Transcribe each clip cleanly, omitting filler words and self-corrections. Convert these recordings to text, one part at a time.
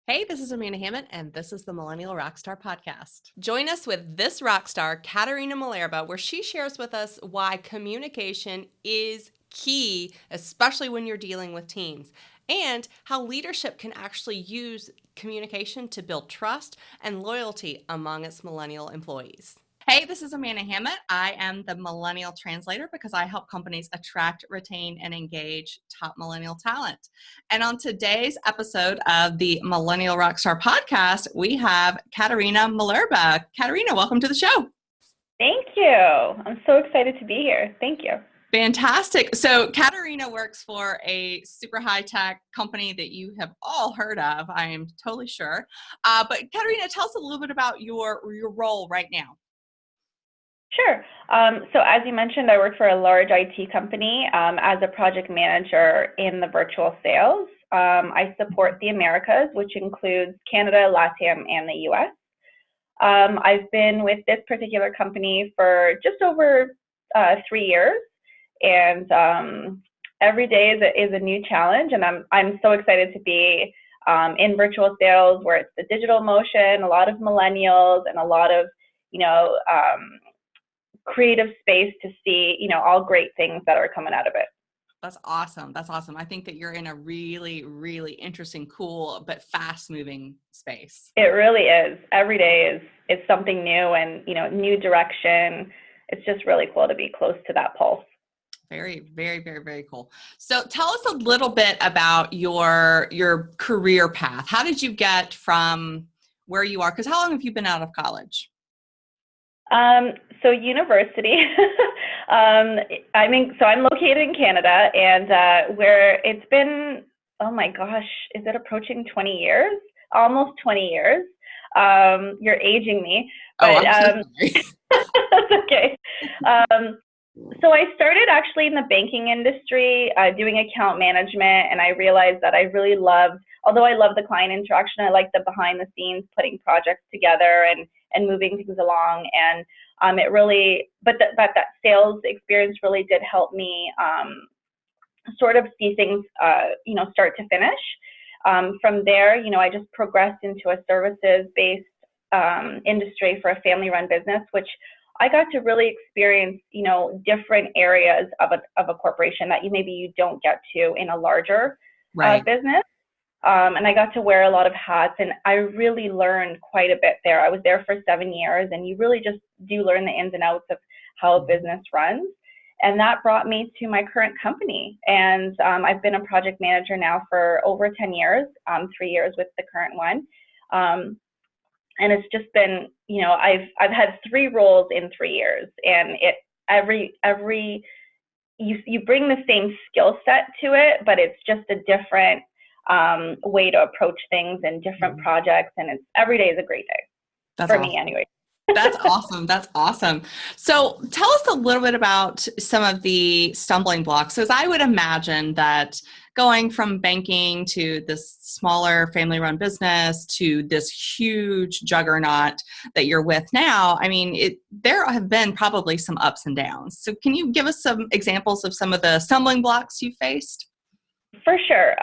Hey, this is Amanda Hammett, and this is the Millennial Rockstar podcast. Join us with this rock star, Caterina Malerba, where she shares with us why communication is key, especially when you're dealing with teams, and how leadership can actually use communication to build trust and loyalty among its millennial employees. Hey, this is Amanda Hammett. I am the Millennial Translator because I help companies attract, retain, and engage top millennial talent. And on today's episode of the Millennial Rockstar podcast, we have Caterina Malerba. Caterina, welcome to the show. Thank you. I'm so excited to be here. Thank you. Fantastic. So Caterina works for a super high-tech company that you have all heard of, I am totally sure. But Caterina, tell us a little bit about your role right now. Sure. So as you mentioned, I work for a large IT company as a project manager in the virtual sales. I support the Americas, which includes Canada, LATAM, and the US. I've been with this particular company for just over 3 years, and every day is a new challenge, and I'm so excited to be in virtual sales where it's the digital motion, a lot of millennials, and a lot of creative space to see, all great things that are coming out of it. That's awesome. That's awesome. I think that you're in a really, really interesting, cool, but fast moving space. It really is. Every day is something new and, new direction. It's just really cool to be close to that pulse. Very, very, very, very cool. So tell us a little bit about your career path. How did you get from where you are? Because how long have you been out of college? So university, I'm located in Canada, and where it's been, oh my gosh, is it approaching 20 years? Almost 20 years. You're aging me, but I'm so sorry. that's okay. So I started actually in the banking industry, doing account management, and I realized that I really loved, although I love the client interaction, I like the behind the scenes, putting projects together and moving things along. And it really, but that sales experience really did help me sort of see things, start to finish. From there, I just progressed into a services-based industry for a family-run business, which I got to really experience, different areas of a corporation that maybe you don't get to in a larger business. And I got to wear a lot of hats, and I really learned quite a bit there. I was there for 7 years, and you really just do learn the ins and outs of how a business runs. And that brought me to my current company. And I've been a project manager now for over 10 years, 3 years with the current one. And it's just been, I've had 3 roles in 3 years, and you bring the same skill set to it, but it's just a different way to approach things and different projects, and every day is a great day. That's for awesome. me anyway. That's awesome. That's awesome. So tell us a little bit about some of the stumbling blocks, because I would imagine that going from banking to this smaller family-run business to this huge juggernaut that you're with now, there have been probably some ups and downs. So can you give us some examples of some of the stumbling blocks you faced? For sure.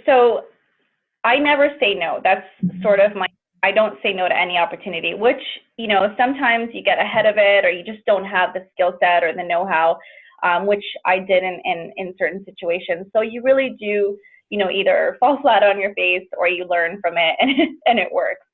So I never say no. That's sort of I don't say no to any opportunity, which, sometimes you get ahead of it, or you just don't have the skill set or the know-how, which I did in certain situations. So you really do, either fall flat on your face or you learn from it and it works.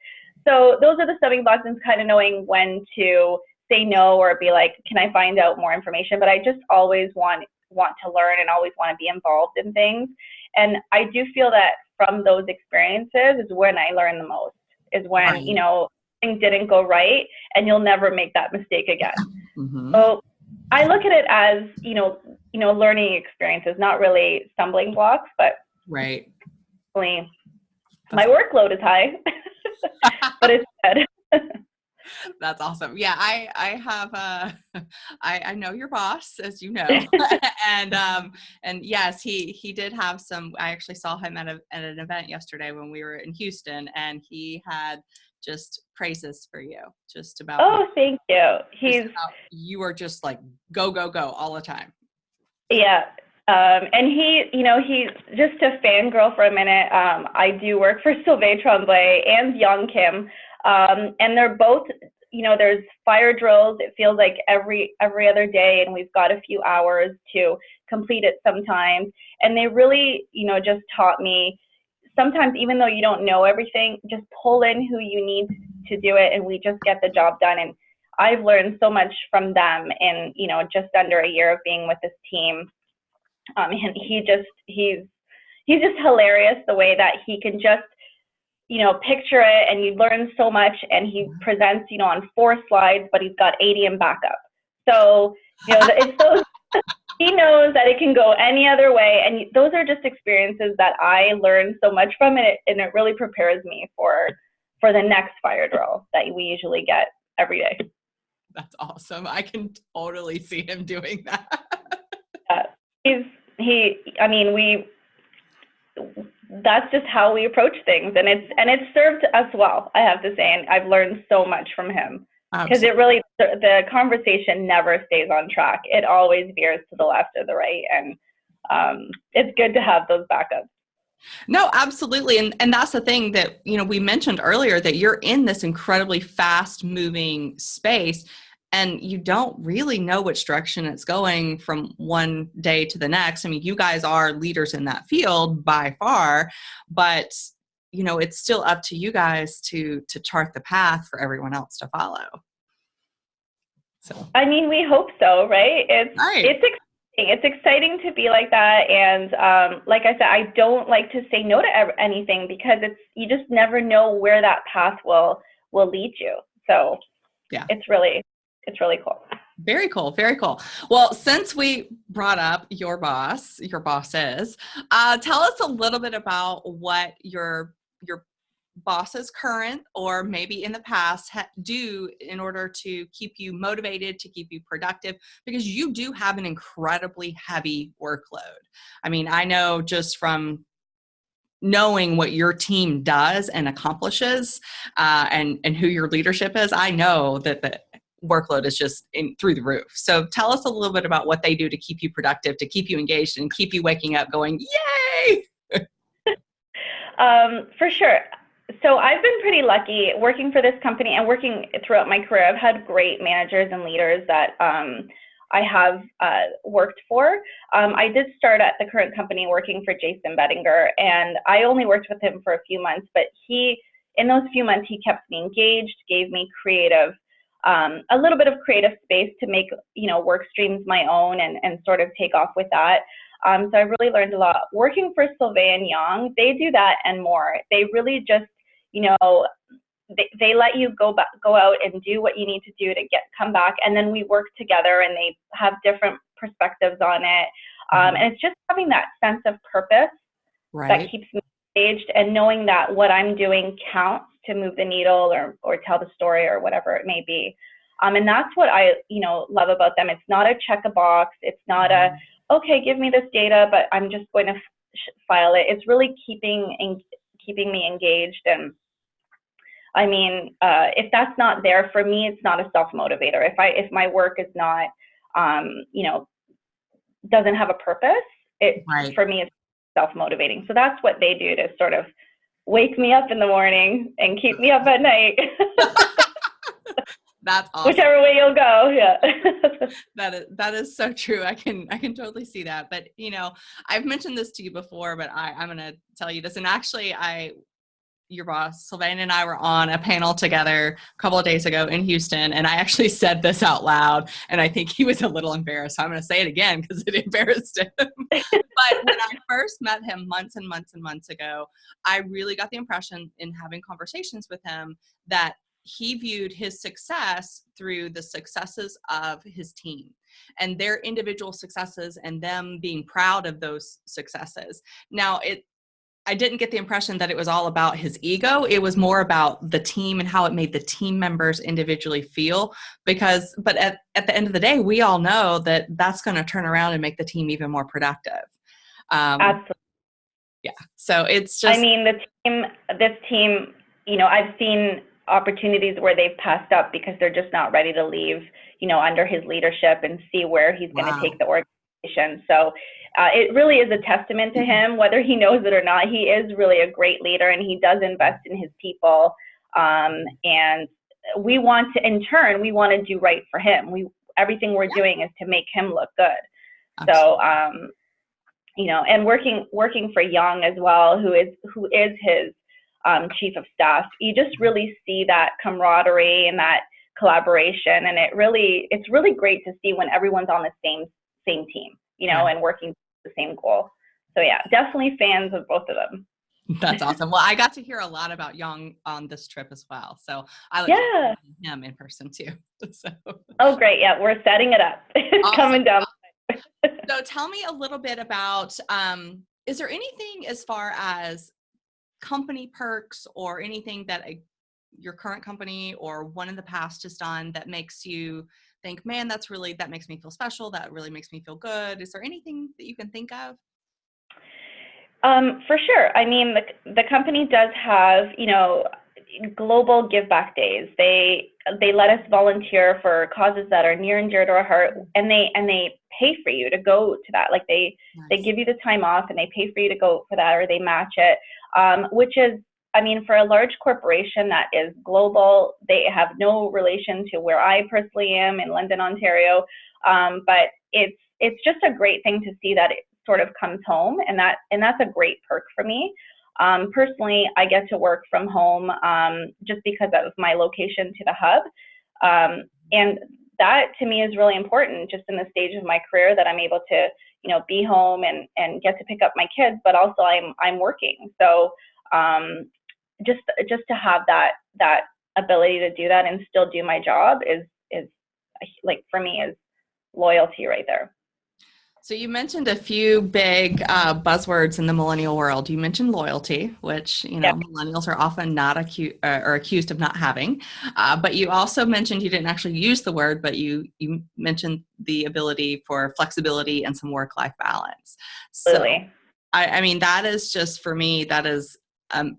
So those are the stumbling blocks, and kind of knowing when to say no or be like, can I find out more information? But I just always want to learn and always want to be involved in things. And I do feel that from those experiences is when I learn the most, is when, things didn't go right, and you'll never make that mistake again. Mm-hmm. So I look at it as, learning experiences, not really stumbling blocks, but right. My workload is high, but it's good. That's awesome. Yeah, I have I know your boss, as you know, and yes, he did have some. I actually saw him at an event yesterday when we were in Houston, and he had just praises for you, just about. Oh, thank you. You are just like go go go all the time. Yeah, And he's just to fangirl for a minute. I do work for Sylvain Tremblay and Young Kim, and they're both, there's fire drills. It feels like every other day, and we've got a few hours to complete it sometimes. And they really, just taught me sometimes, even though you don't know everything, just pull in who you need to do it, and we just get the job done. And I've learned so much from them in, just under a year of being with this team. And he's just hilarious the way that he can just, picture it, and you learn so much. And he presents, on 4 slides, but he's got 80 in backup. So, it's those, he knows that it can go any other way. And those are just experiences that I learned so much from it. And it really prepares me for the next fire drill that we usually get every day. That's awesome. I can totally see him doing that. That's just how we approach things, and it's served us well, I have to say, and I've learned so much from him, because the conversation never stays on track. It always veers to the left or the right, and it's good to have those backups. No, absolutely. And that's the thing that, we mentioned earlier, that you're in this incredibly fast moving space, and you don't really know which direction it's going from one day to the next. I mean, you guys are leaders in that field by far, but it's still up to you guys to chart the path for everyone else to follow. So, I mean, we hope so, right? Right. It's exciting. It's exciting to be like that. And like I said, I don't like to say no to anything, because you just never know where that path will lead you. So yeah, it's really cool. Very cool. Very cool. Well, since we brought up your bosses, tell us a little bit about what your bosses current, or maybe in the past, do in order to keep you motivated, to keep you productive, because you do have an incredibly heavy workload. I mean, I know just from knowing what your team does and accomplishes, and who your leadership is, I know that the workload is just through the roof. So tell us a little bit about what they do to keep you productive, to keep you engaged, and keep you waking up going, yay! For sure. So I've been pretty lucky working for this company and working throughout my career. I've had great managers and leaders that I have worked for. I did start at the current company working for Jason Bettinger, and I only worked with him for a few months, but in those few months, he kept me engaged, gave me a little bit of creative space to make, work streams my own, and sort of take off with that. So I really learned a lot. Working for Sylvain Young, they do that and more. They really just, they let you go out and do what you need to do to come back, and then we work together, and they have different perspectives on it. And it's just having that sense of purpose that keeps me engaged, and knowing that what I'm doing counts to move the needle or tell the story or whatever it may be. And that's what I, love about them. It's not a check a box. It's not okay, give me this data, but I'm just going to file it. It's really keeping me engaged. And I mean, if that's not there for me, it's not a self-motivator. If my work is not, doesn't have a purpose, for me, it's self-motivating. So that's what they do to sort of wake me up in the morning and keep me up at night. That's awesome. Whichever way you'll go. Yeah. That is so true. I can totally see that. But, I've mentioned this to you before, but I'm going to tell you this. And actually, your boss, Sylvain, and I were on a panel together a couple of days ago in Houston, and I actually said this out loud, and I think he was a little embarrassed. So I'm going to say it again because it embarrassed him. But when I first met him months and months and months ago, I really got the impression in having conversations with him that he viewed his success through the successes of his team and their individual successes, and them being proud of those successes. Now, I didn't get the impression that it was all about his ego. It was more about the team and how it made the team members individually feel. But at the end of the day, we all know that that's going to turn around and make the team even more productive. Absolutely. Yeah. So it's just, I mean, this team, I've seen opportunities where they've passed up because they're just not ready to leave, under his leadership and see where he's going to take the org. communication. So it really is a testament to him, whether he knows it or not. He is really a great leader, and he does invest in his people. And we want to, in turn, we want to do right for him. Everything we're doing is to make him look good. Absolutely. So, you know, and working for Young as well, who is his chief of staff, you just really see that camaraderie and that collaboration, and it's really great to see when everyone's on the same team, you know, and working the same goal. So yeah, definitely fans of both of them. That's awesome. Well, I got to hear a lot about Young on this trip as well. So I look forward to meeting him in person too. So. Oh, great. Yeah, we're setting it up. It's awesome. Coming down. So tell me a little bit about, is there anything as far as company perks or anything that your current company or one in the past has done that makes you think, man, that makes me feel special. That really makes me feel good. Is there anything that you can think of? For sure. I mean, the company does have, you know, global give back days. They let us volunteer for causes that are near and dear to our heart, and they pay for you to go to that. Like they give you the time off and they pay for you to go for that, or they match it, which is, I mean, for a large corporation that is global, they have no relation to where I personally am in London, Ontario. But it's just a great thing to see that it sort of comes home, and that's a great perk for me. Personally, I get to work from home just because of my location to the hub. And that to me is really important just in the stage of my career, that I'm able to, you know, be home and get to pick up my kids, but also I'm working. So just to have that ability to do that and still do my job is like, for me, is loyalty right there. So you mentioned a few big buzzwords in the millennial world. You mentioned loyalty, which, you know, millennials are often not accused of not having. But you also mentioned, you didn't actually use the word, but you mentioned the ability for flexibility and some work-life balance. Absolutely. So, I mean, that is just, for me, that is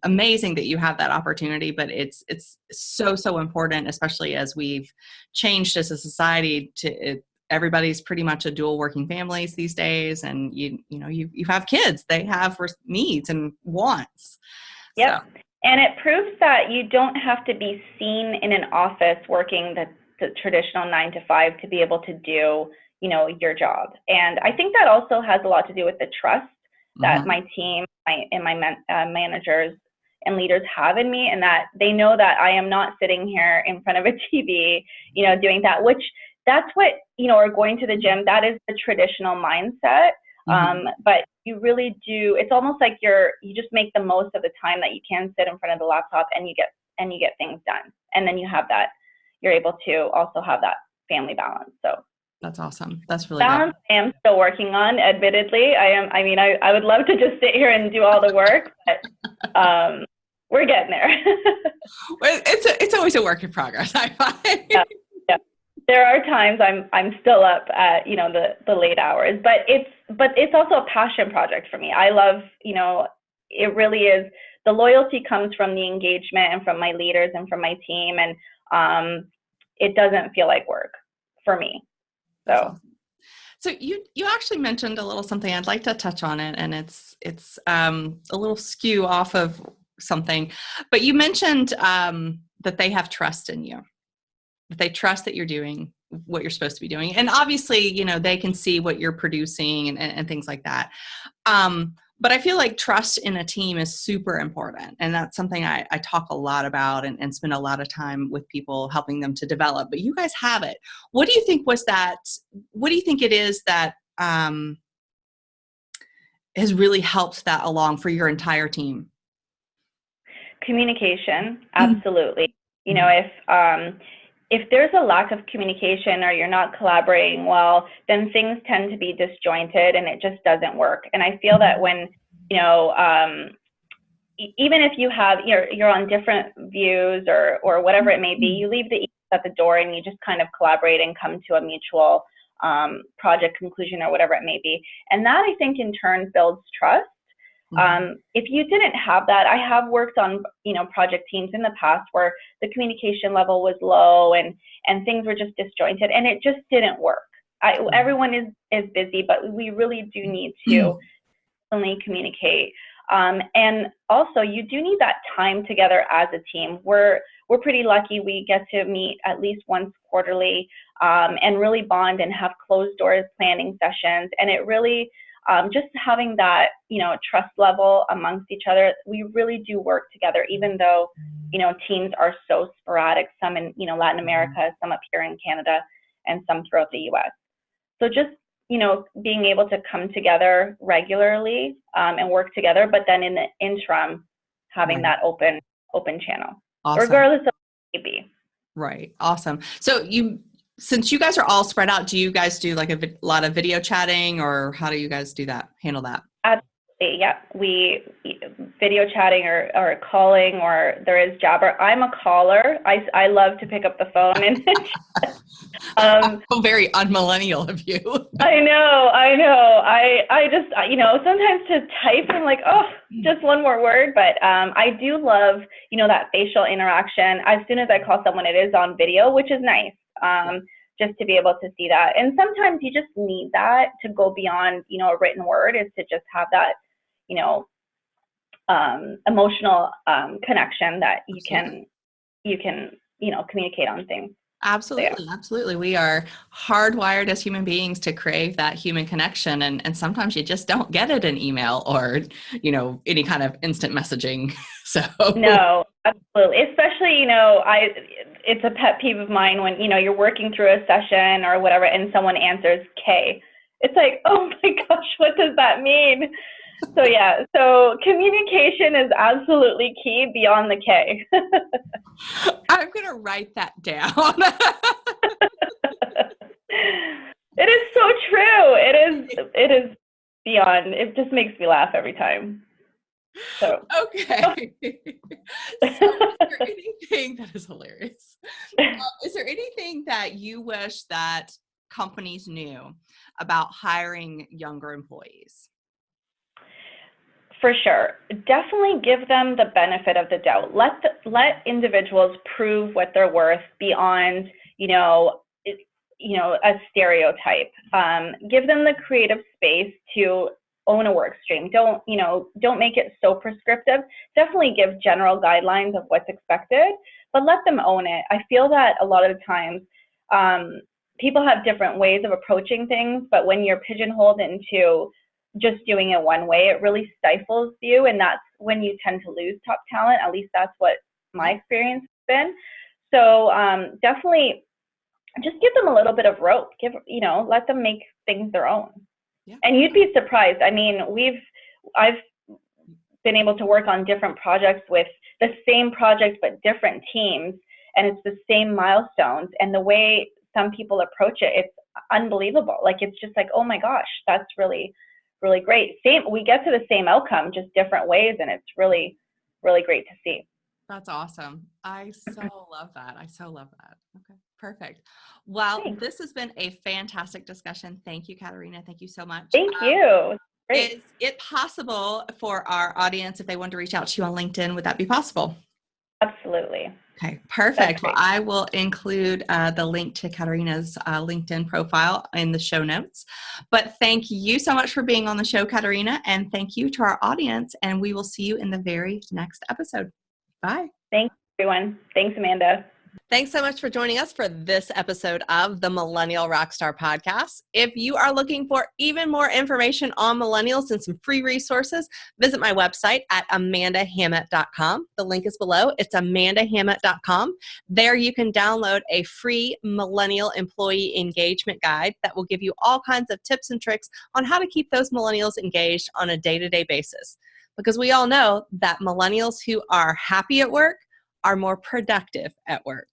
amazing that you have that opportunity, but it's so important, especially as we've changed as a society to everybody's pretty much a dual working families these days, and you have kids, they have needs and wants. Yep. So. And it proves that you don't have to be seen in an office working the traditional 9 to 5 to be able to do, you know, your job. And I think that also has a lot to do with the trust that my team and my managers and leaders have in me, and that they know that I am not sitting here in front of a TV, you know, doing that, which that's what, you know, or going to the gym, that is the traditional mindset. But you really do, it's almost like you just make the most of the time that you can sit in front of the laptop, and you get things done. And then you're able to also have that family balance. So that's awesome. That's really balance good. I am still working on, admittedly. I would love to just sit here and do all the work, but we're getting there. Well, it's always a work in progress, I find. Yeah. There are times I'm still up at, you know, the late hours, but it's also a passion project for me. I love, you know, it really is. The loyalty comes from the engagement and from my leaders and from my team, and it doesn't feel like work for me. So. Awesome. So you actually mentioned a little something, I'd like to touch on it, and it's a little skew off of something, but you mentioned that they have trust in you. That they trust that you're doing what you're supposed to be doing. And obviously, you know, they can see what you're producing and things like that. But I feel like trust in a team is super important. And that's something I talk a lot about and spend a lot of time with people helping them to develop. But you guys have it. What do you think what do you think it is that has really helped that along for your entire team? Communication, absolutely. You know, if there's a lack of communication or you're not collaborating well, then things tend to be disjointed and it just doesn't work. And I feel that when, you know, even if you're on different views or whatever it may be, you leave the egos at the door and you just kind of collaborate and come to a mutual project conclusion or whatever it may be. And that, I think, in turn builds trust. If you didn't have that, I have worked on, you know, project teams in the past where the communication level was low and things were just disjointed and it just didn't work. everyone is busy, but we really do need to only communicate. And also, you do need that time together as a team. We're pretty lucky. We get to meet at least once quarterly, and really bond and have closed doors planning sessions. And it really, just having that, trust level amongst each other, we really do work together, even though, teams are so sporadic, some in, Latin America, some up here in Canada, and some throughout the US. So just, being able to come together regularly, and work together, but then in the interim, having that open channel, regardless of what it may be. Right. Awesome. So since you guys are all spread out, do you guys do like a lot of video chatting, or how do you guys handle that? Absolutely. Yeah. We video chatting or calling, or there is Jabber. I'm a caller. I love to pick up the phone and very unmillennial of you. I know. I just, sometimes to type, I'm like, oh, just one more word. But I do love, that facial interaction. As soon as I call someone, it is on video, which is nice, just to be able to see that. And sometimes you just need that to go beyond, a written word, is to just have that, emotional connection that you can, communicate on things. Absolutely. So, yeah. Absolutely. We are hardwired as human beings to crave that human connection. And sometimes you just don't get it in email or, any kind of instant messaging. So no, absolutely. Especially, it's a pet peeve of mine when, you're working through a session or whatever, and someone answers K. It's like, oh my gosh, what does that mean? So yeah, so communication is absolutely key beyond the K. I'm going to write that down. It is so true. It is beyond. It just makes me laugh every time. So okay. So is there anything that is hilarious? Is there anything that you wish that companies knew about hiring younger employees? For sure. Definitely give them the benefit of the doubt. Let individuals prove what they're worth beyond, a stereotype. Give them the creative space to own a work stream. Don't make it so prescriptive. Definitely give general guidelines of what's expected, but let them own it. I feel that a lot of the times, people have different ways of approaching things, but when you're pigeonholed into just doing it one way, it really stifles you, and that's when you tend to lose top talent. At least that's what my experience has been. So definitely just give them a little bit of rope. Let them make things their own. Yeah. And you'd be surprised. I mean, I've been able to work on different projects with the same project but different teams, and it's the same milestones, and the way some people approach it, it's unbelievable. Like, it's just like, oh my gosh, that's really great. We get to the same outcome, just different ways, and it's really, really great to see. That's awesome. I so love that. Okay, perfect. Well, Thanks. This has been a fantastic discussion. Thank you, Caterina. Thank you so much. Thank you. Great. Is it possible for our audience, if they want to reach out to you on LinkedIn, would that be possible? Absolutely. Okay, perfect. Well, I will include the link to Caterina's LinkedIn profile in the show notes. But thank you so much for being on the show, Caterina, and thank you to our audience, and we will see you in the very next episode. Bye. Thanks, everyone. Thanks, Amanda. Thanks so much for joining us for this episode of the Millennial Rockstar podcast. If you are looking for even more information on millennials and some free resources, visit my website at amandahammett.com. The link is below. It's amandahammett.com. There you can download a free millennial employee engagement guide that will give you all kinds of tips and tricks on how to keep those millennials engaged on a day-to-day basis. Because we all know that millennials who are happy at work are more productive at work.